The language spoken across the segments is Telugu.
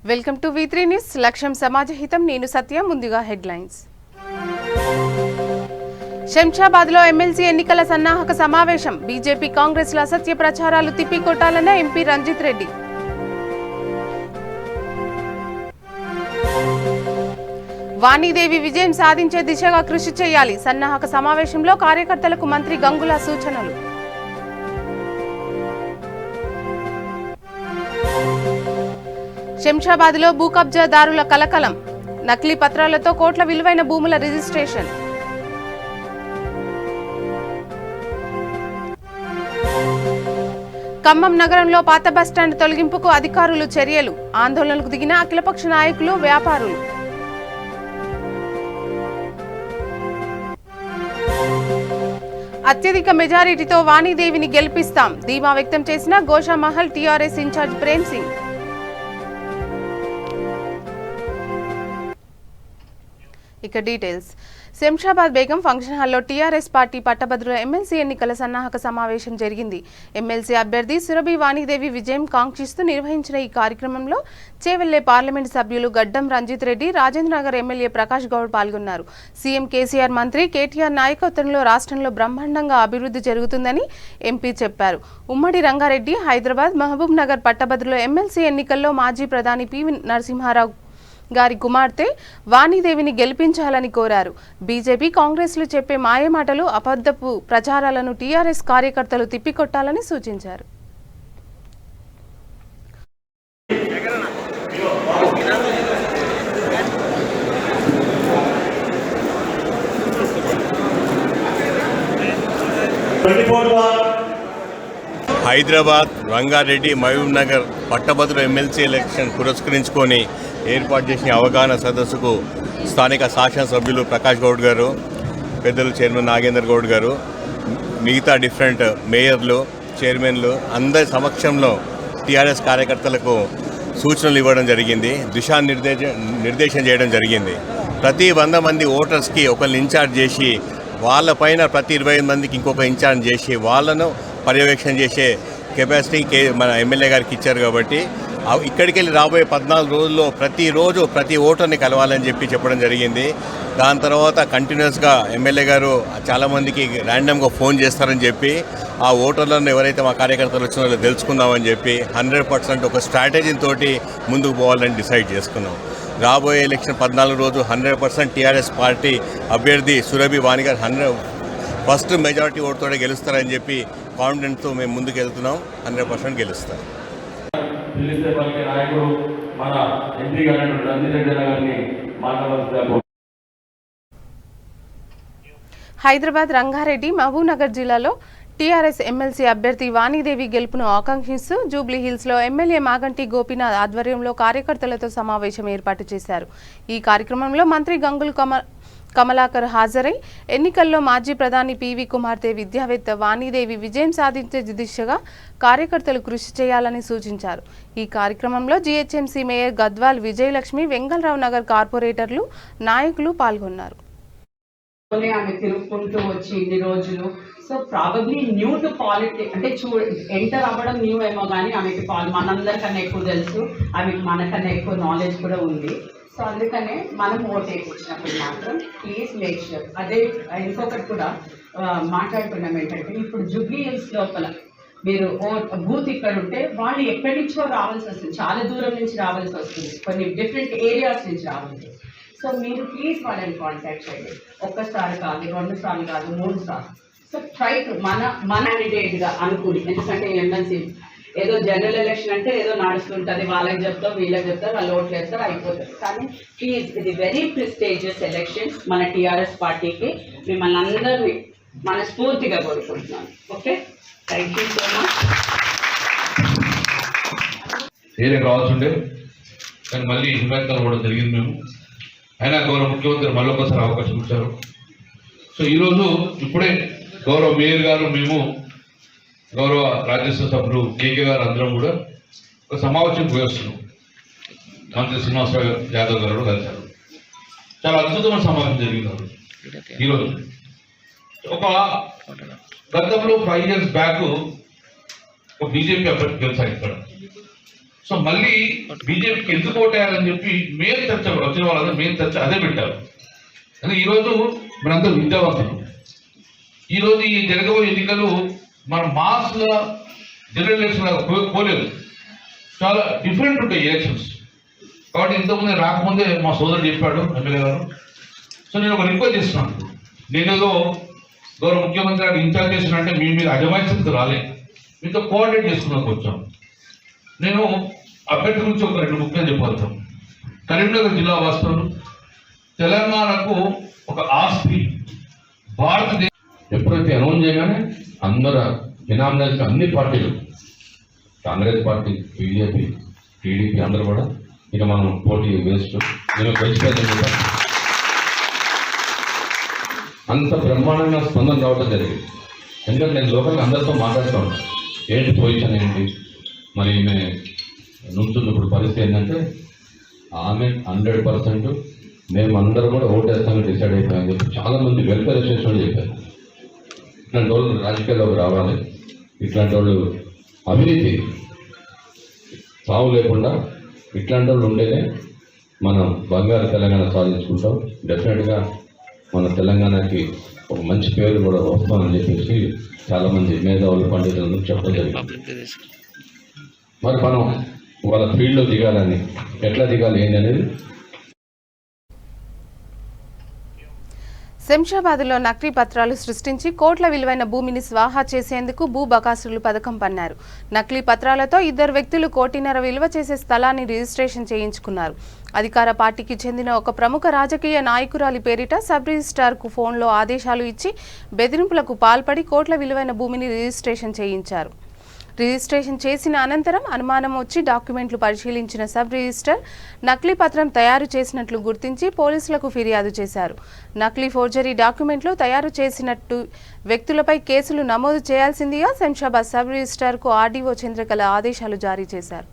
Welcome to V3 news. లక్ష్యం సమాజహితం. నేను సత్య. ముందుగా హెడ్లైన్స్. శంషాబాద్లో ఎమ్మెల్సీ ఎన్నికల సన్నాహక సమావేశం. బీజేపీ కాంగ్రెస్ల అసత్య ప్రచారాలు తిప్పికొట్టాలన్న ఎంపీ రంజిత్ రెడ్డి. వాణీదేవి విజయం సాధించే దిశగా కృషి చేయాలి. సన్నాహక సమావేశంలో కార్యకర్తలకు మంత్రి గంగుల సూచనలు. శంషాబాద్లో భూ కబ్జాదారుల కలకలం. నకిలీ పత్రాలతో కోట్ల విలువైన భూముల రిజిస్ట్రేషన్. ఖమ్మం నగరంలో పాత బస్టాండ్ తొలగింపుకు అధికారులు చర్యలు. ఆందోళనకు దిగిన అఖిలపక్ష నాయకులు, వ్యాపారులు. అత్యధిక మెజారిటీతో వాణీదేవిని గెలిపిస్తాం ధీమా వ్యక్తం చేసిన గోషామహల్ టీఆర్ఎస్ ఇన్ఛార్జ్ ప్రేమ్ సింగ్. ఇక డీటెయిల్స్. శంషాబాద్ బేగం ఫంక్షన్ హాల్లో టీఆర్ఎస్ పార్టీ పట్టభద్రుల ఎమ్మెల్సీ ఎన్నికల సన్నాహక సమావేశం జరిగింది. ఎమ్మెల్సీ అభ్యర్థి సురభి వాణీదేవి విజయం కాంక్షిస్తూ నిర్వహించిన ఈ కార్యక్రమంలో చేవెళ్లే పార్లమెంటు సభ్యులు గడ్డం రంజిత్ రెడ్డి, రాజేంద్రనగర్ ఎమ్మెల్యే ప్రకాష్ గౌడ్ పాల్గొన్నారు. సీఎం కేసీఆర్, మంత్రి కేటీఆర్ నాయకత్వంలో రాష్ట్రంలో బ్రహ్మాండంగా అభివృద్ధి జరుగుతుందని ఎంపీ చెప్పారు. ఉమ్మడి రంగారెడ్డి, హైదరాబాద్, మహబూబ్ నగర్ పట్టభద్రుల ఎమ్మెల్సీ ఎన్నికల్లో మాజీ ప్రధాని పివి నరసింహారావు గారి కుమార్తె వాణీదేవిని గెలిపించాలని కోరారు. బీజేపీ, కాంగ్రెస్లు చెప్పే మాయమాటలు, అబద్ధపు ప్రచారాలను టీఆర్ఎస్ కార్యకర్తలు తిప్పికొట్టాలని సూచించారు. హైదరాబాద్, రంగారెడ్డి, మహబూబ్ నగర్ పట్టభద్రుల ఎమ్మెల్సీ ఎలక్షన్ పురస్కరించుకొని ఏర్పాటు చేసిన అవగాహన సదస్సుకు స్థానిక శాసనసభ్యులు ప్రకాష్ గౌడ్ గారు, పెద్దలు చైర్మన్ నాగేందర్ గౌడ్ గారు, మిగతా డిఫరెంట్ మేయర్లు, చైర్మన్లు అందరి సమక్షంలో టీఆర్ఎస్ కార్యకర్తలకు సూచనలు ఇవ్వడం జరిగింది. నిర్దేశం చేయడం జరిగింది. ప్రతి 100 మంది ఓటర్స్కి ఒకరిని ఇన్ఛార్జ్ చేసి, వాళ్ళపైన ప్రతి 25 మందికి ఇంకొక ఇన్ఛార్జ్ చేసి వాళ్ళను పర్యవేక్షణ చేసే కెపాసిటీ మన ఎమ్మెల్యే గారికి ఇచ్చారు. కాబట్టి ఇక్కడికి వెళ్ళి రాబోయే 14 రోజుల్లో ప్రతిరోజు ప్రతి ఓటర్ని కలవాలని చెప్పడం జరిగింది. దాని తర్వాత కంటిన్యూస్గా ఎమ్మెల్యే గారు చాలామందికి ర్యాండమ్గా ఫోన్ చేస్తారని చెప్పి ఆ ఓటర్లను ఎవరైతే మా కార్యకర్తలు వచ్చినారో తెలుసుకుందామని చెప్పి 100% ఒక స్ట్రాటజీతో ముందుకు పోవాలని డిసైడ్ చేసుకున్నాం. రాబోయే ఎలక్షన్ 14 రోజు 100% టీఆర్ఎస్ పార్టీ అభ్యర్థి సురభి వాణి గారు ఫస్ట్ మెజారిటీ ఓటుతోనే గెలుస్తారని చెప్పి కాన్ఫిడెన్స్తో మేము ముందుకు వెళ్తున్నాం. 100% గెలుస్తారు. పిలిస్తే పలికే నాయకుడు మన ఎంపీ గారు రంజిత్ రెడ్డి గారిని మాట్లాడాల్సిందిగా. హైదరాబాద్, రంగారెడ్డి, మహబూబ్ నగర్ జిల్లాలో టీఆర్ఎస్ ఎమ్మెల్సీ అభ్యర్థి వాణీదేవి గెలుపును ఆకాంక్షిస్తూ జూబ్లీహిల్స్లో ఎమ్మెల్యే మాగంటి గోపీనాథ్ ఆధ్వర్యంలో కార్యకర్తలతో సమావేశం ఏర్పాటు చేశారు. ఈ కార్యక్రమంలో మంత్రి గంగుల కమలాకర్ హాజరై ఎన్నికల్లో మాజీ ప్రధాని పివి కుమార్తె విద్యావేత్త వాణీదేవి విజయం సాధించే దిశగా కార్యకర్తలు కృషి చేయాలని సూచించారు. ఈ కార్యక్రమంలో జీహెచ్ఎంసీ మేయర్ గద్వాల్ విజయలక్ష్మి, వెంగళరావు నగర్ కార్పొరేటర్లు, నాయకులు పాల్గొన్నారు. ఆమె తిరుగుకుంటూ వచ్చి ఇన్ని రోజులు, so probably new to politics, అంటే ఎంటర్ అవ్వడం న్యూ ఏమో కానీ ఆమెకి మనందరికన్నా ఎక్కువ తెలుసు, ఆమెకి మనకన్నా ఎక్కువ నాలెడ్జ్ కూడా ఉంది. సో అందుకనే మనం ఓట్ వేయించినప్పుడు మాత్రం ప్లీజ్ మేక్ ష్యూర్. అదే ఇంకొకటి కూడా మాట్లాడుకున్నాం ఏంటంటే, ఇప్పుడు జూబ్లీ హిల్స్ లోపల మీరు బూత్ ఇక్కడ ఉంటే వాళ్ళు ఎక్కడి నుంచో రావాల్సి వస్తుంది, చాలా దూరం నుంచి రావాల్సి వస్తుంది, కొన్ని డిఫరెంట్ ఏరియాస్ నుంచి రావాలి. సో మీరు ప్లీజ్ వాళ్ళని కాంటాక్ట్ చేయండి. ఒక్కసారి కాదు, 2 సార్లు కాదు, 3 సార్లు. సో ట్రై టు మన క్యాండిడేట్గా అనుకుని, ఎందుకంటే ఎమ్మెల్సీ ఏదో జనరల్ ఎలక్షన్ అంటే ఏదో నడుస్తుంటుంది, వాళ్ళకి చెప్తాం, వీళ్ళకి చెప్తారు, వాళ్ళు ఓట్లు వేస్తారు, అయిపోతుంది. కానీ ప్లీజ్, ఇది వెరీ ప్రెస్టీజియస్ ఎలక్షన్స్ మన టీఆర్ఎస్ పార్టీకి. మిమ్మల్ని అందరినీ మనస్ఫూర్తిగా కోరుకుంటున్నాను. Okay, thank you so much. ఏదైనా కావాల్సి ఉండే కానీ మళ్ళీ హిమాయత్ కూడా జరిగింది. మేము అయినా గౌరవ ముఖ్యమంత్రి మళ్ళీ ఒకసారి అవకాశం ఇచ్చారు. సో ఈరోజు ఇప్పుడే గౌరవ మేయర్ గారు, మేము గౌరవ రాజ్యసభ సభ్యులు కేకే గారు అందరం కూడా ఒక సమావేశం పోయేస్తున్నాం. మంత్రి శ్రీనివాసరావు యాదవ్ గారు కలిశారు. చాలా అద్భుతమైన సమావేశం జరిగింది ఈరోజు. ఒక గతంలో 5 years బ్యాక్ ఒక బీజేపీ అభ్యర్థి గెలిచారు ఇక్కడ. సో మళ్ళీ బీజేపీకి ఎందుకు ఓటేయాలని చెప్పి మెయిన్ చర్చ వచ్చిన వాళ్ళందరూ మెయిన్ చర్చ అదే పెట్టారు. కానీ ఈరోజు మనందరూ విద్యావంతులు. ఈరోజు ఈ జరగబోయే ఎన్నికలు మన మాస్గా జనరల్ ఎలక్షన్ పోలేదు, చాలా డిఫరెంట్ ఉంటాయి ఎలక్షన్స్. కాబట్టి ఇంతకుముందే రాకముందే మా సోదరుడు చెప్పాడు ఎమ్మెల్యే గారు. సో నేను ఒక రిక్వెస్ట్ చేస్తున్నాను, నేనేదో గౌరవ ముఖ్యమంత్రి గారు ఇన్ఛార్జ్ చేసినంటే మీ మీద అజమాయిషంతో రాలే, మీతో కోఆర్డినేట్ చేసుకున్నాకు వచ్చాం. నేను అభ్యర్థి గురించి ఒక 2 ముఖ్యంగా చెప్పగలుగుతాం. కరీంనగర్ జిల్లా వాస్తవులు తెలంగాణకు ఒక ఆస్తి. భారతదేశం ఎప్పుడైతే అనౌన్స్ చేయగానే అందరూ ఫినామినల్స్ అన్ని పార్టీలు, కాంగ్రెస్ పార్టీ, బీజేపీ, టీడీపీ అందరూ కూడా ఇక మనం పోటీ వేస్ట్, నేను పెంచుకోలేదు. అంత బ్రహ్మాండంగా స్పందన రావడం జరిగింది. ఎందుకంటే నేను లోకల్గా అందరితో మాట్లాడుతూ ఉంటాను, ఏంటి పొజిషన్ ఏంటి, మరి ఈమె నుంచున్న ఇప్పుడు పరిస్థితి ఏంటంటే ఆమె 100% మేము అందరం కూడా ఓటేస్తామని డిసైడ్ అయిపోయామని చెప్పి చాలామంది వెల్ఫేర్ అసోసియేషన్ చెప్పారు. ఇట్లాంటి వాళ్ళు రాజకీయాల్లోకి రావాలి, ఇట్లాంటి వాళ్ళు అవినీతి సాగు లేకుండా ఇట్లాంటి వాళ్ళు ఉంటేనే మనం బంగారు తెలంగాణ సాధించుకుంటాం. డెఫినెట్గా మన తెలంగాణకి ఒక మంచి పేరు కూడా వస్తామని చెప్పేసి చాలామంది మేధావులు పండితులను చెప్పడం జరిగింది. మరి మనం వాళ్ళ ఫీల్డ్లో దిగాలని, ఎట్లా దిగాలి ఏంటి అనేది. శంషాబాద్లో నకిలీ పత్రాలు సృష్టించి కోట్ల విలువైన భూమిని స్వాహా చేసేందుకు భూ బకాసురులు పథకం పన్నారు. నకిలీ పత్రాలతో 2 వ్యక్తులు 1.5 కోటి విలువ చేసే స్థలాన్ని రిజిస్ట్రేషన్ చేయించుకున్నారు. అధికార పార్టీకి చెందిన ఒక ప్రముఖ రాజకీయ నాయకురాలి పేరిట సబ్ రిజిస్ట్రార్కు ఫోన్లో ఆదేశాలు ఇచ్చి బెదిరింపులకు పాల్పడి కోట్ల విలువైన భూమిని రిజిస్ట్రేషన్ చేయించారు. రిజిస్ట్రేషన్ చేసిన అనంతరం అనుమానం వచ్చి డాక్యుమెంట్లు పరిశీలించిన సబ్ రిజిస్టర్ నకిలీ పత్రం తయారు చేసినట్లు గుర్తించి పోలీసులకు ఫిర్యాదు చేశారు. నకిలీ ఫోర్జరీ డాక్యుమెంట్లు తయారు చేసినట్టు వ్యక్తులపై కేసులు నమోదు చేయాల్సిందిగా శంషాబాద్ సబ్ రిజిస్ట్రార్కు ఆర్డీఓ చంద్రకళ ఆదేశాలు జారీ చేశారు.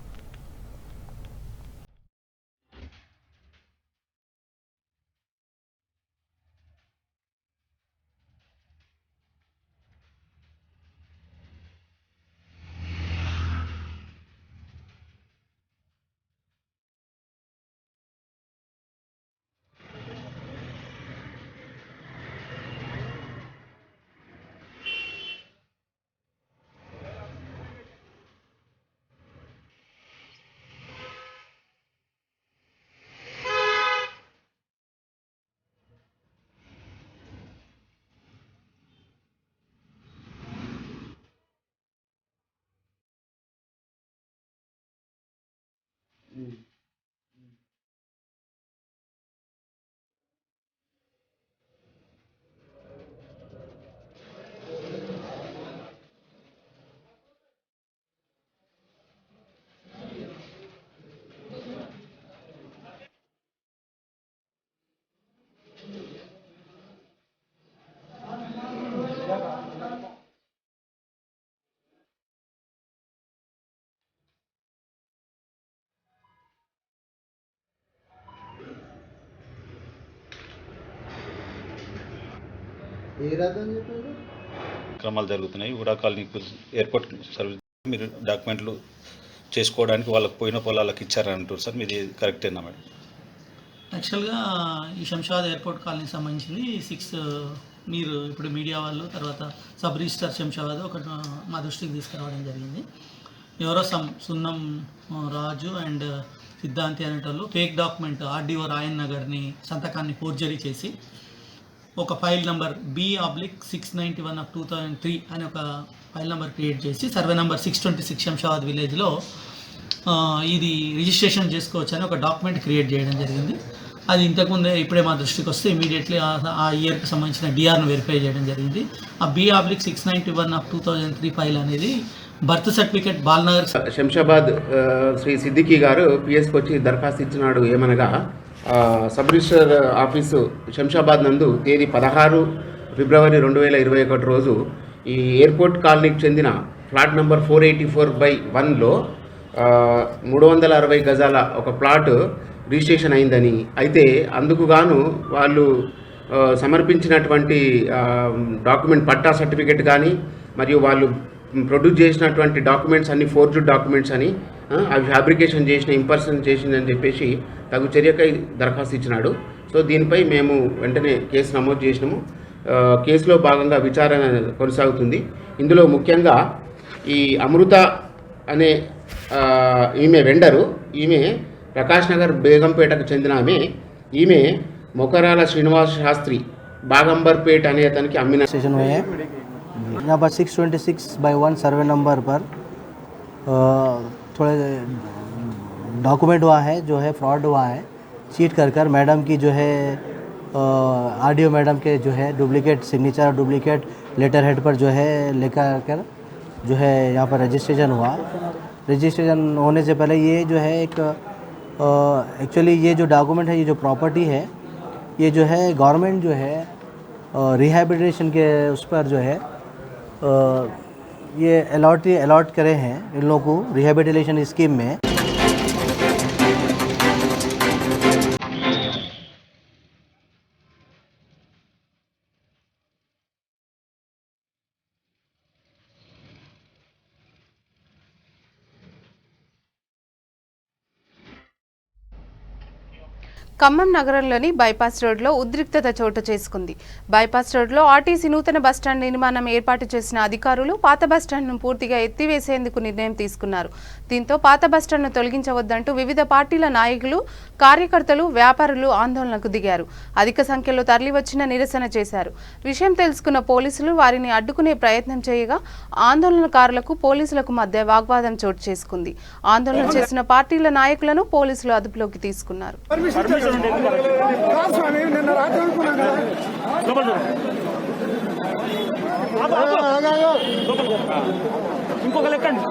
క్రమాలు జరుగుతున్నాయి. ఉడా కాలనీకి ఎయిర్పోర్ట్ సర్వీస్ మీరు డాక్యుమెంట్లు చేసుకోవడానికి వాళ్ళకి పోయిన పొలాలకు ఇచ్చారంటారు సార్, మీది కరెక్టేనా మేడం? యాక్చువల్గా ఈ శంషాబాద్ ఎయిర్పోర్ట్ కాలనీకి సంబంధించింది 6 మీరు ఇప్పుడు మీడియా వాళ్ళు తర్వాత సబ్ రిజిస్టర్ శంషాబాద్ ఒకటి మా దృష్టికి తీసుకురావడం జరిగింది. ఎవరో సున్నం రాజు అండ్ సిద్ధాంతి అనేటోళ్ళు ఫేక్ డాక్యుమెంట్ ఆర్డీఓ రాయన్ నగర్ని సంతకాన్ని ఫోర్జరీ చేసి ఒక ఫైల్ నెంబర్ B/691/2003 అని ఒక ఫైల్ నెంబర్ క్రియేట్ చేసి సర్వే నెంబర్ 626 శంషాబాద్ విలేజ్లో ఇది రిజిస్ట్రేషన్ చేసుకోవచ్చు అని ఒక డాక్యుమెంట్ క్రియేట్ చేయడం జరిగింది. అది ఇంతకుముందే ఇప్పుడే మా దృష్టికి వస్తే ఇమీడియట్లీ ఆ ఇయర్కి సంబంధించిన డిఆర్ను వెరిఫై చేయడం జరిగింది. ఆ B/691/2003 ఫైల్ అనేది బర్త్ సర్టిఫికేట్ బాల్నగర్ శంషాబాద్ శ్రీ సిద్దికి గారు పిఎస్కి వచ్చి దరఖాస్తు ఇచ్చినాడు. ఏమనగా సబ్ రిజిస్టర్ ఆఫీసు శంషాబాద్ నందు తేదీ 16 ఫిబ్రవరి 2021 రోజు ఈ ఎయిర్పోర్ట్ కాలనీకి చెందిన ఫ్లాట్ నెంబర్ 484/1లో 360 గజాల ఒక ప్లాట్ రిజిస్ట్రేషన్ అయిందని, అయితే అందుకు గాను వాళ్ళు సమర్పించినటువంటి డాక్యుమెంట్ పట్టా సర్టిఫికేట్ కానీ మరియు వాళ్ళు ప్రొడ్యూస్ చేసినటువంటి డాక్యుమెంట్స్ అన్ని ఫోర్జ్డ్ డాక్యుమెంట్స్ అని అవి ఫ్యాబ్రికేషన్ చేసిన ఇంపర్సన్ చేసిందని చెప్పేసి తగు చర్యకై దరఖాస్తు ఇచ్చినాడు. సో దీనిపై మేము వెంటనే కేసు నమోదు చేసినాము. కేసులో భాగంగా విచారణ కొనసాగుతుంది. ఇందులో ముఖ్యంగా ఈ అమృత అనే ఈమె వెండరు, ఈమె ప్రకాష్ నగర్ బేగంపేటకు చెందిన ఈమె మొకరాల శ్రీనివాస శాస్త్రి बागंबरपेट अने अतन अम्मिन स्टेशन हुए हैं। यहाँ पर 626/1 सर्वे नंबर पर थोड़े डॉक्यूमेंट हुआ है, जो है फ्रॉड हुआ है। चीट कर मैडम की जो है आरडीओ मैडम के जो है duplicate signature, duplicate letterhead पर जो है लेकर जो है यहाँ पर रजिस्ट्रेशन हुआ। रजिस्ट्रेशन होने से पहले ये जो है एक एक्चुअली ये जो डॉक्यूमेंट है, ये जो प्रॉपर्टी है, ये जो है गवर्नमेंट जो है रिहैबिलिटेशन के उस पर जो है ये अलॉट करे हैं इन लोगों को रिहैबिलिटेशन स्कीम में। ఖమ్మం నగరంలోని బైపాస్ రోడ్లో ఉద్రిక్తత చోటు చేసుకుంది. బైపాస్ రోడ్లో ఆర్టీసీ నూతన బస్టాండ్ నిర్మాణం ఏర్పాటు చేసిన అధికారులు పాత బస్టాండ్ను పూర్తిగా ఎత్తివేసేందుకు నిర్ణయం తీసుకున్నారు. దీంతో పాత బస్టాండ్ను తొలగించవద్దంటూ వివిధ పార్టీల నాయకులు, కార్యకర్తలు, వ్యాపారులు ఆందోళనకు దిగారు. అధిక సంఖ్యలో తరలివచ్చిన నిరసన చేశారు. విషయం తెలుసుకున్న పోలీసులు వారిని అడ్డుకునే ప్రయత్నం చేయగా ఆందోళనకారులకు పోలీసులకు మధ్య వాగ్వాదం చోటు చేసుకుంది. ఆందోళన చేసిన పార్టీల నాయకులను పోలీసులు అదుపులోకి తీసుకున్నారు. ఇంకొక లెక్కండి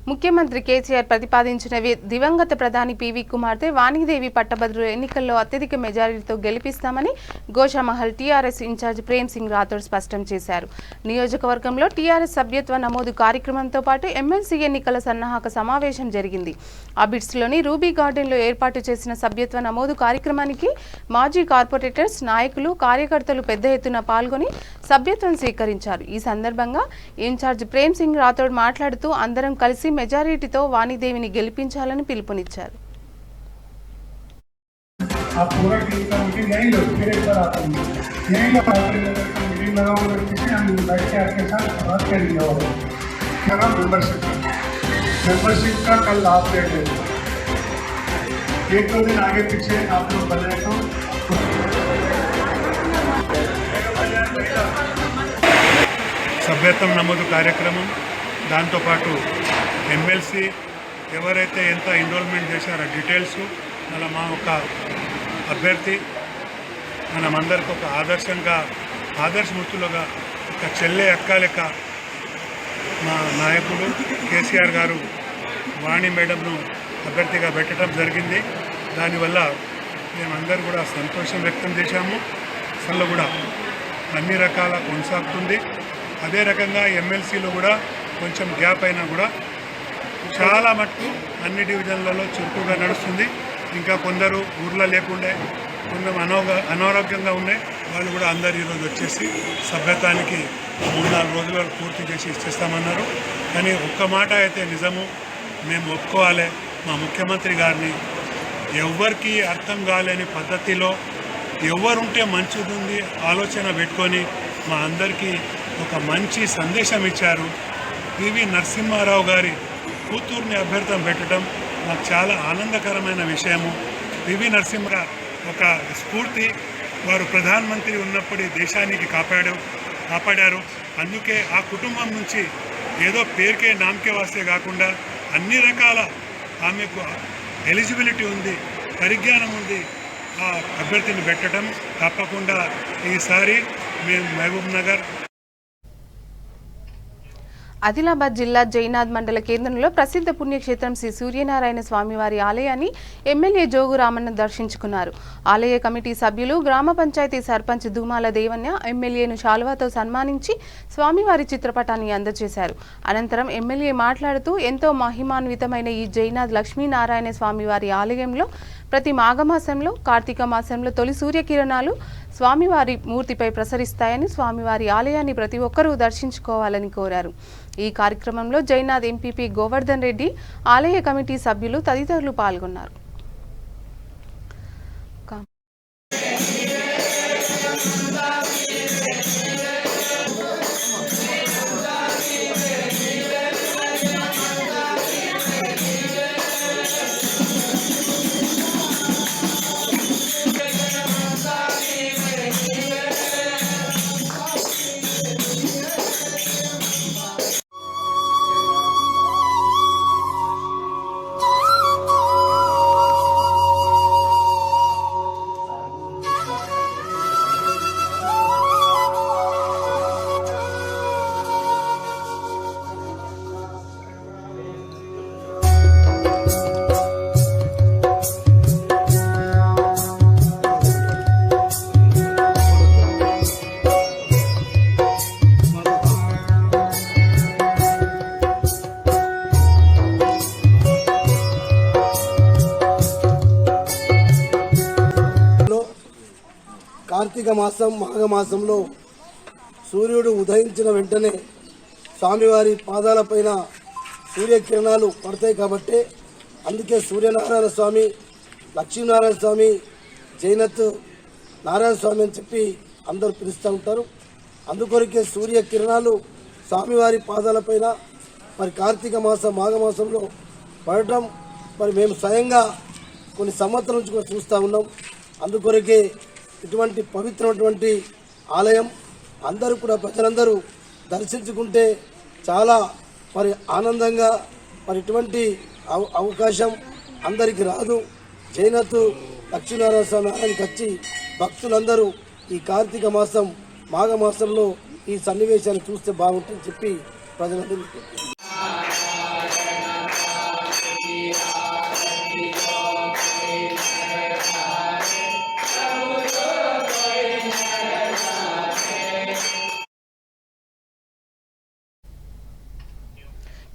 ముఖ్యమంత్రి కేసీఆర్ ప్రతిపాదించిన దివంగత ప్రధాని పివి కుమార్తె వాణీదేవి పట్టభద్రుల ఎన్నికల్లో అత్యధిక మెజారిటీతో గెలిపిస్తామని గోషామహల్ టీఆర్ఎస్ ఇన్ఛార్జ్ ప్రేమ్ సింగ్ రాథోడ్ స్పష్టం చేశారు. నియోజకవర్గంలో టీఆర్ఎస్ సభ్యత్వ నమోదు కార్యక్రమంతో పాటు ఎమ్మెల్సీ ఎన్నికల సన్నాహక సమావేశం జరిగింది. అబిడ్స్లోని రూబీ గార్డెన్లో ఏర్పాటు చేసిన సభ్యత్వ నమోదు కార్యక్రమానికి మాజీ కార్పొరేటర్స్, నాయకులు, కార్యకర్తలు పెద్ద ఎత్తున పాల్గొని సభ్యత్వం స్వీకరించారు. ఈ సందర్భంగా ఇన్ఛార్జ్ ప్రేమ్ సింగ్ రాథోడ్ మాట్లాడుతూ అందరం కలిసి మెజారిటీతో వాణీదేవిని గెలిపించాలని పిలుపునిచ్చారు. సభ్యత్వం నమోదు కార్యక్రమం, దాంతోపాటు ఎమ్మెల్సీ ఎవరైతే ఎంత ఎన్రోల్మెంట్ చేశారో డీటెయిల్స్, అలా మా ఒక అభ్యర్థి మనమందరికి ఒక ఆదర్శమూర్తులుగా ఒక చెల్లె అక్క లెక్క మా నాయకుడు కేసీఆర్ గారు వాణి మేడంను అభ్యర్థిగా పెట్టడం జరిగింది. దానివల్ల మేమందరూ కూడా సంతోషం వ్యక్తం చేశాము. అసలు కూడా అన్ని రకాల కొనసాగుతుంది. అదే రకంగా ఎమ్మెల్సీలో కూడా కొంచెం గ్యాప్ అయినా కూడా చాలా మటుకు అన్ని డివిజన్లలో చురుకుగా నడుస్తుంది. ఇంకా కొందరు ఊర్లో లేకుండే, కొందరు అనారోగ్యంగా ఉన్నాయి, వాళ్ళు కూడా అందరు ఈరోజు వచ్చేసి సభ్యత్వానికి 3-4 రోజులు పూర్తి చేసి ఇచ్చేస్తామన్నారు. కానీ ఒక్క మాట అయితే నిజము, మేము ఒప్పుకోవాలి, మా ముఖ్యమంత్రి గారిని ఎవరికి అర్థం కాలేని పద్ధతిలో ఎవరుంటే మంచిది ఉంది ఆలోచన పెట్టుకొని మా అందరికీ ఒక మంచి సందేశం ఇచ్చారు. పివి నరసింహారావు గారి కూతుర్ని అభ్యర్థం పెట్టడం నాకు చాలా ఆనందకరమైన విషయము. పివి నరసింహ ఒక స్ఫూర్తి. వారు ప్రధానమంత్రి ఉన్నప్పుడు దేశానికి కాపాడారు. అందుకే ఆ కుటుంబం నుంచి ఏదో పేరుకే నామకే వాస్తే కాకుండా అన్ని రకాల ఆమెకు ఎలిజిబిలిటీ ఉంది, పరిజ్ఞానం ఉంది. ఆ అభ్యర్థిని పెట్టడం తప్పకుండా ఈసారి మేము మహబూబ్ నగర్. ఆదిలాబాద్ జిల్లా జైనాథ్ మండల కేంద్రంలో ప్రసిద్ధ పుణ్యక్షేత్రం శ్రీ సూర్యనారాయణ స్వామివారి ఆలయాన్ని ఎమ్మెల్యే జోగు రామన్న దర్శించుకున్నారు. ఆలయ కమిటీ సభ్యులు, గ్రామ పంచాయతీ సర్పంచ్ దుమాల దేవన్య ఎమ్మెల్యేను శాలువాతో సన్మానించి స్వామివారి చిత్రపటాన్ని అందజేశారు. అనంతరం ఎమ్మెల్యే మాట్లాడుతూ ఎంతో మహిమాన్వితమైన ఈ జైనాథ్ లక్ష్మీనారాయణ స్వామివారి ఆలయంలో ప్రతి మాఘమాసంలో, కార్తీక మాసంలో తొలి సూర్యకిరణాలు స్వామివారి మూర్తిపై ప్రసరిస్తాయని, స్వామివారి ఆలయాన్ని ప్రతి ఒక్కరూ దర్శించుకోవాలని కోరారు. ఈ కార్యక్రమంలో జైనాథ్ ఎంపీపీ గోవర్ధన్ రెడ్డి, ఆలయ కమిటీ సభ్యులు తదితరులు పాల్గొన్నారు. కార్తీక మాసం, మాఘమాసంలో సూర్యుడు ఉదయించిన వెంటనే స్వామివారి పాదాలపైన సూర్యకిరణాలు పడతాయి కాబట్టి అందుకే సూర్యనారాయణ స్వామి, లక్ష్మీనారాయణ స్వామి, జైనత్ నారాయణ స్వామి అని చెప్పి అందరూ పిలుస్తూ ఉంటారు. అందుకొరకే సూర్యకిరణాలు స్వామివారి పాదాలపైన మరి కార్తీక మాసం, మాఘమాసంలో పడటం మరి మేము స్వయంగా కొన్ని సంవత్సరాల నుంచి కూడా చూస్తూ ఉన్నాం. అందుకొరకే ఇటువంటి పవిత్రమైనటువంటి ఆలయం అందరూ కూడా ప్రజలందరూ దర్శించుకుంటే చాలా మరి ఆనందంగా, మరి ఇటువంటి అవకాశం అందరికీ రాదు. జైనత్ లక్ష్మీనారాయణ స్వామి ఆలయానికి వచ్చి భక్తులందరూ ఈ కార్తీక మాసం, మాఘమాసంలో ఈ సన్నివేశాన్ని చూస్తే బాగుంటుందని చెప్పి ప్రజలందరూ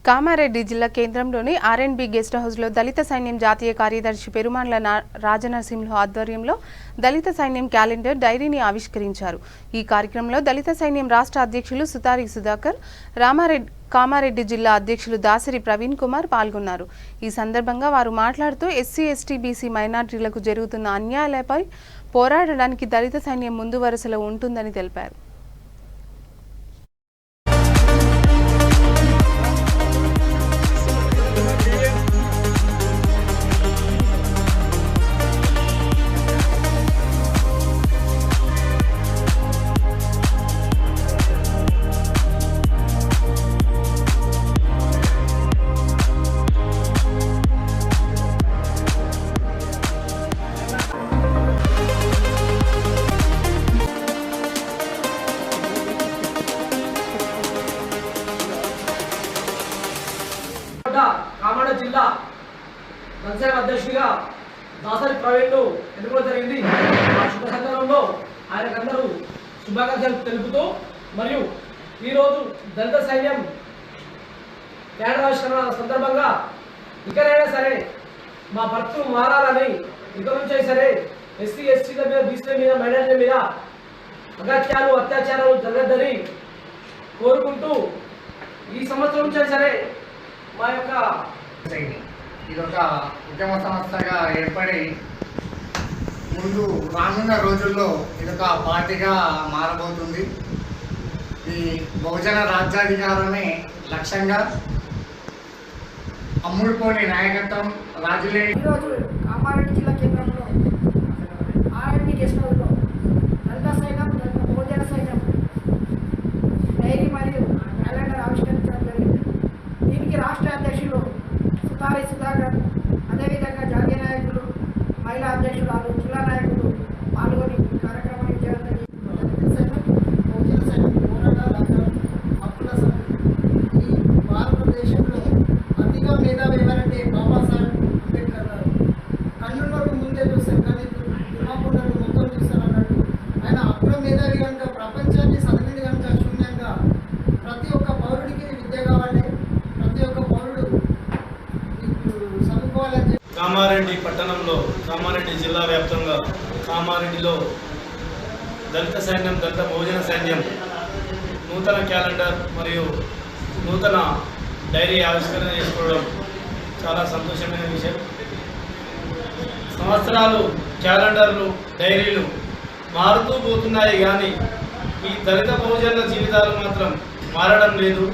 కామారెడ్డి జిల్లా కేంద్రంలోని ఆర్ఎండ్బి గెస్ట్ హౌస్లో దళిత సైన్యం జాతీయ కార్యదర్శి పెరుమాండ్ల రాజనరసింహ ఆధ్వర్యంలో దళిత సైన్యం క్యాలెండర్ డైరీని ఆవిష్కరించారు. ఈ కార్యక్రమంలో దళిత సైన్యం రాష్ట్ర అధ్యక్షులు సుతారి సుధాకర్, కామారెడ్డి జిల్లా అధ్యక్షులు దాసరి ప్రవీణ్ కుమార్ పాల్గొన్నారు. ఈ సందర్భంగా వారు మాట్లాడుతూ ఎస్సీ, ఎస్టీ, బీసీ మైనార్టీలకు జరుగుతున్న అన్యాయాలపై పోరాడడానికి దళిత సైన్యం ముందు వరుసలో ఉంటుందని తెలిపారు. కామారెడ్డి జిల్లా జనసేన అధ్యక్షుడిగా దాసరి ప్రవీణ్ను ఎన్నుకోవడం జరిగింది. ఆ శుభ సందర్భంలో ఆయనకందరూ శుభాకాంక్షలు తెలుపుతూ మరియు ఈరోజు దళిత సైన్యం క్యాడర్ ఆవిష్కరణ సందర్భంగా ఇకనైనా సరే మా భర్తలు మారాలని, ఇక నుంచే సరే ఎస్సీ, ఎస్టీల మీద, బీసీల మీద, మైనారిటీల మీద అగత్యాలు, అత్యాచారాలు జరగద్దని కోరుకుంటూ ఈ సంవత్సరం నుంచే సరే మా యొక్క ఇదొక ఉద్యమ సంస్థగా ఏర్పడి ముందు రానున్న రోజుల్లో ఇదొక పార్టీగా మారబోతుంది. ఈ బహుజన రాజ్యాధికారమే లక్ష్యంగా అమ్ముడుపోని నాయకత్వం రాజులేని ఈరోజు కామారెడ్డి జిల్లా కేంద్రంలో ఆర్ఎంపీ గెస్ట్ హౌస్లో దళిత సైన్యం దళిత బహుజన సైన్యం డైరీ మరియు క్యాలెండర్ ఆవిష్కరించడం జరిగింది. దీనికి రాష్ట్ర అధ్యక్షులు సుతారి సుధాకర్, అదేవిధంగా జాతీయ నాయకులు, మహిళా అధ్యక్షురాలు, జిల్లా నాయకులు పాల్గొని ఈ కార్యక్రమాన్ని చేయడం జరిగింది. ఈ భారతదేశంలో అతిగా మేధావి ఎవరంటే బాబాసాహెబ్ అంబేద్కర్ గారు. కన్నులకు ముందే చూస్తారు కానీ దిమాకుండలు మొత్తం చూస్తారు అన్నట్టు. ఆయన అప్పుల మేధావి కనుక ప్రపంచాన్ని చదివింది కనుక శూన్యంగా ప్రతి ఒక్క పౌరుడికి విద్య కావాలి, ప్రతి ఒక్క పౌరుడు చదువుకోవాలని. కామారెడ్డి పట్టణంలో, కామారెడ్డి జిల్లా వ్యాప్తంగా కామారెడ్డిలో దళిత సైన్యం, దళిత బహుజన సైన్యం నూతన క్యాలెండర్ మరియు నూతన డైరీ ఆవిష్కరణ చేసుకోవడం చాలా సంతోషమైన విషయం. సంవత్సరాలు క్యాలెండర్లు, డైరీలు మారుతూ పోతున్నాయి కానీ ఈ దళిత బహుజనుల జీవితాలు మాత్రం మారడం లేదు.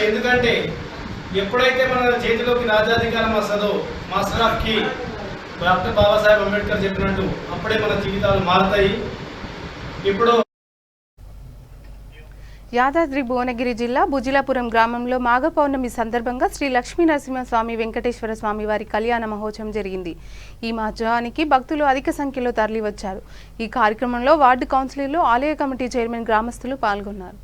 ఎందుకంటే ఎప్పుడైతే మన చేతిలోకి రాజ్యాధికారం వస్తుందో, master of key doctor Babasaheb Ambedkar చెప్పినట్టు అప్పుడే మన జీవితాలు మారుతాయి. ఇప్పుడు యాదాద్రి భువనగిరి జిల్లా బుజిలాపురం గ్రామంలో మాఘ పౌర్ణమి సందర్భంగా శ్రీ లక్ష్మీ నరసింహస్వామి వెంకటేశ్వర స్వామి వారి కళ్యాణ మహోత్సవం జరిగింది. ఈ మహోత్సవానికి భక్తులు అధిక సంఖ్యలో తరలివచ్చారు. ఈ కార్యక్రమంలో వార్డు కౌన్సిలర్లు, ఆలయ కమిటీ చైర్మన్, గ్రామస్తులు పాల్గొన్నారు.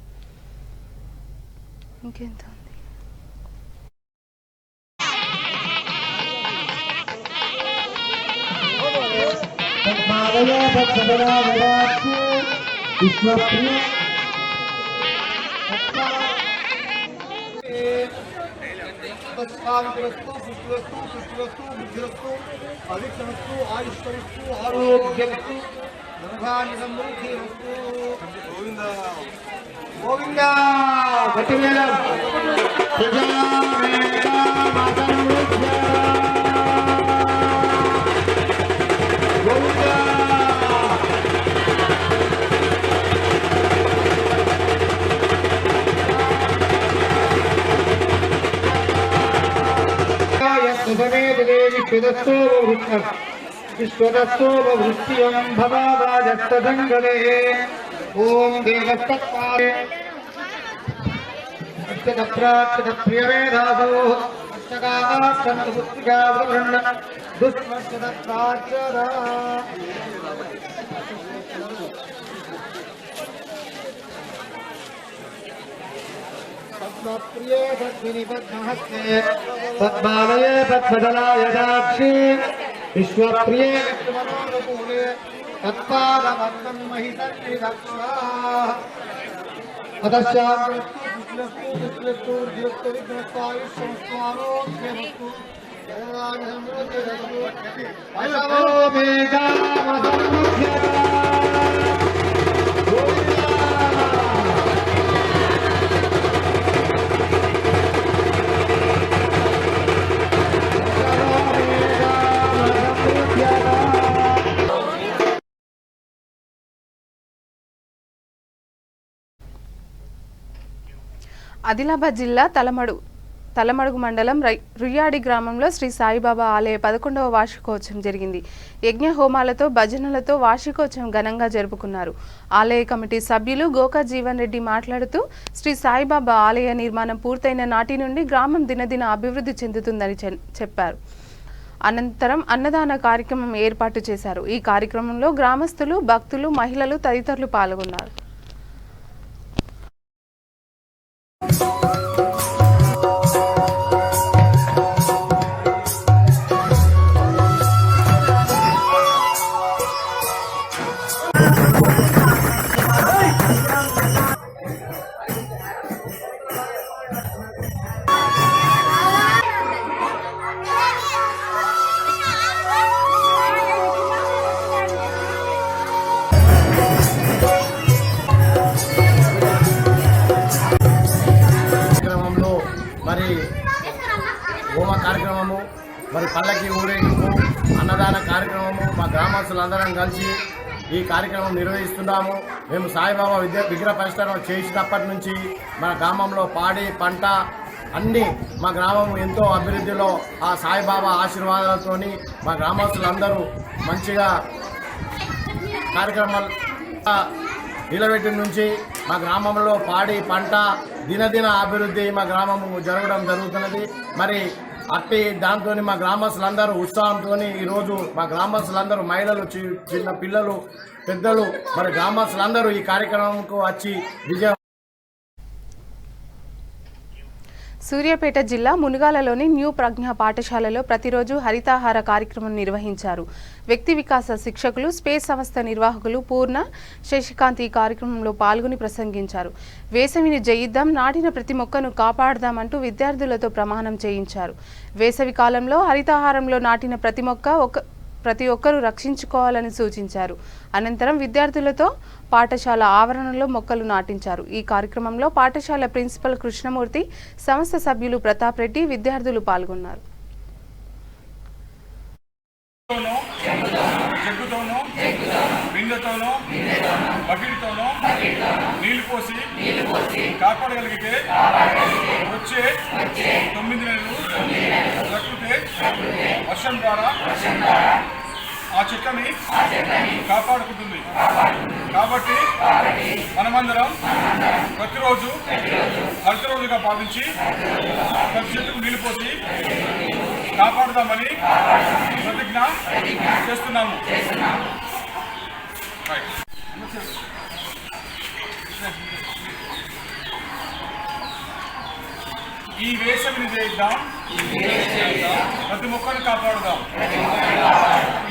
ఓం దేవస్తత్పాదే ప్రియవేదాసో పద్మప్రియే పద్మిని పద్మహస్తే పద్మాలయే పద్మదలాయ దాక్షి విశ్వప్రియే విశ్వమనోనుకూలే తత్పాదమత్తం మహితన్వి దక్షా అదశ్యామస్తు దీప్త విఘ్నస్వాయుష్యమస్వారోగ్యమస్తు అయవో మేఘామసముద్యత ఆదిలాబాద్ జిల్లా తలమడుగు మండలం రుయ్యాడి గ్రామంలో శ్రీ సాయిబాబా ఆలయ 11వ వార్షికోత్సవం జరిగింది. యజ్ఞ హోమాలతో, భజనలతో వార్షికోత్సవం ఘనంగా జరుపుకున్నారు. ఆలయ కమిటీ సభ్యులు గోకా జీవన్ రెడ్డి మాట్లాడుతూ శ్రీ సాయిబాబా ఆలయ నిర్మాణం పూర్తయిన నాటి నుండి గ్రామం దినదిన అభివృద్ధి చెందుతుందని చెప్పారు. అనంతరం అన్నదాన కార్యక్రమం ఏర్పాటు చేశారు. ఈ కార్యక్రమంలో గ్రామస్తులు, భక్తులు, మహిళలు తదితరులు పాల్గొన్నారు. హోమ కార్యక్రమము, మరి పల్లకి ఊరేగింపు, అన్నదాన కార్యక్రమము మా గ్రామస్తులందరం కలిసి ఈ కార్యక్రమం నిర్వహిస్తున్నాము. మేము సాయిబాబా విగ్రహ ప్రతిష్ఠాపన చేసినప్పటి నుంచి మన గ్రామంలో పాడి పంట అన్నీ మా గ్రామం ఎంతో అభివృద్ధిలో ఆ సాయిబాబా ఆశీర్వాదాలతోని మా గ్రామస్తులందరూ మంచిగా కార్యక్రమాలు నిలబెట్టిన నుంచి మా గ్రామంలో పాడి పంట దినదిన అభివృద్ధి మా గ్రామము జరగడం జరుగుతున్నది. మరి అట్టి దాంతో మా గ్రామస్తులందరూ ఉత్సాహంతో ఈరోజు మా గ్రామస్తులందరూ మహిళలు చిన్న పిల్లలు పెద్దలు మరి గ్రామస్తులందరూ ఈ కార్యక్రమంకు వచ్చి విజయం. సూర్యాపేట జిల్లా మునుగాలలోని న్యూ ప్రజ్ఞ పాఠశాలలో ప్రతిరోజు హరితాహార కార్యక్రమం నిర్వహించారు. వ్యక్తి వికాస శిక్షకులు, స్పేస్ సంస్థ నిర్వాహకులు పూర్ణ, శశికాంత్ ఈ కార్యక్రమంలో పాల్గొని ప్రసంగించారు. వేసవిని జయిద్దాం, నాటిన ప్రతి మొక్కను కాపాడదామంటూ విద్యార్థులతో ప్రమాణం చేయించారు. వేసవి కాలంలో హరితాహారంలో నాటిన ప్రతి ఒక్కరూ రక్షించుకోవాలని సూచించారు. అనంతరం విద్యార్థులతో పాఠశాల ఆవరణలో మొక్కలు నాటించారు. ఈ కార్యక్రమంలో పాఠశాల ప్రిన్సిపల్ కృష్ణమూర్తి, సంస్థ సభ్యులు ప్రతాప్ రెడ్డి, విద్యార్థులు పాల్గొన్నారు. నీళ్లు పోసి కాపాడగలిగితే వచ్చే 9 నెలలు ప్రకృతి వర్షం ద్వారా ఆ చెట్లని కాపాడుకుంటుంది. కాబట్టి మనమందరం ప్రతిరోజు హరిత రోజుగా భావించి ప్రతి చెట్టుకు నీళ్లు పోసి కాపాడుదామని ప్రతిజ్ఞ చేస్తున్నాము. ఈ వేసవిని చేద్దాం, ప్రతి మొక్కను కాపాడుదాం.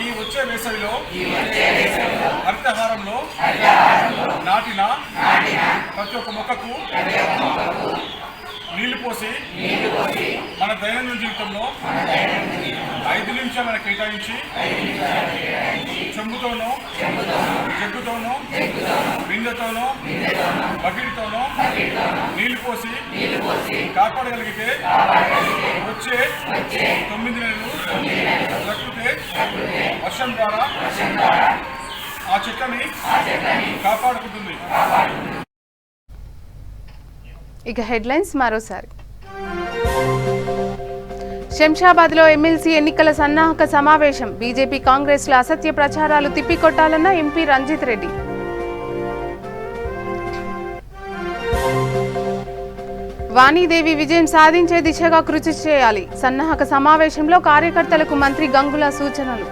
ఈ వచ్చే వేసవిలో హరితహారంలో నాటిన ప్రతి ఒక్క మొక్కకు నీళ్లు పోసి మన దైనందిన జీవితంలో 5 నిమిషాలను కేటాయించి చెంబుతోనో జగ్గుతోనో బిందెతోనో బకెట్తోనో నీళ్లు పోసి కాపాడగలిగితే వచ్చే 9 నెలలు ప్రకృతి వర్షం ద్వారా ఆ చెట్లని కాపాడుకుంటుంది. ఇక హెడ్లైన్స్ మరోసారి. శంషాబాద్లో ఎమ్మెల్సీ ఎన్నికల సన్నాహక సమావేశం. బీజేపీ కాంగ్రెస్ల అసత్య ప్రచారాలు తిప్పికొట్టాలన్న ఎంపీ రంజిత్ రెడ్డి. వాణీదేవి విజయం సాధించే దిశగా కృషి చేయాలి. సన్నాహక సమావేశంలో కార్యకర్తలకు మంత్రి గంగుల సూచనలు.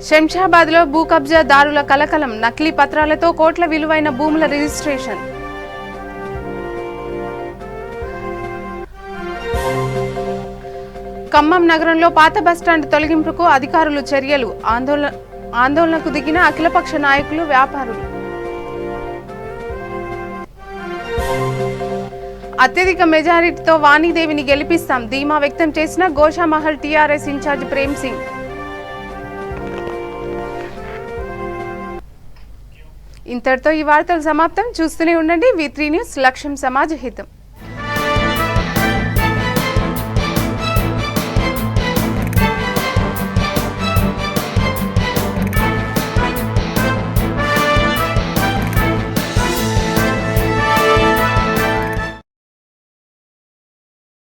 శంషాబాద్లో భూ కబ్జాదారుల కలకలం. నకిలీ పత్రాలతో కోట్ల విలువైన భూముల రిజిస్ట్రేషన్. ఖమ్మం నగరంలో పాత బస్టాండ్ తొలగింపుకు అధికారులు చర్యలు. ఆందోళనకు దిగిన అఖిలపక్ష నాయకులు, వ్యాపారులు. అత్యధిక మెజారిటీతో వాణీదేవిని గెలిపిస్తాం ధీమా వ్యక్తం చేసిన గోషామహల్ టీఆర్ఎస్ ఇన్ఛార్జ్ ప్రేమ్ సింగ్. ఇంతటితో ఈ వార్తలు సమాప్తం. చూస్తూనే ఉండండి V3 న్యూస్. లక్ష్యం సమాజ హితం.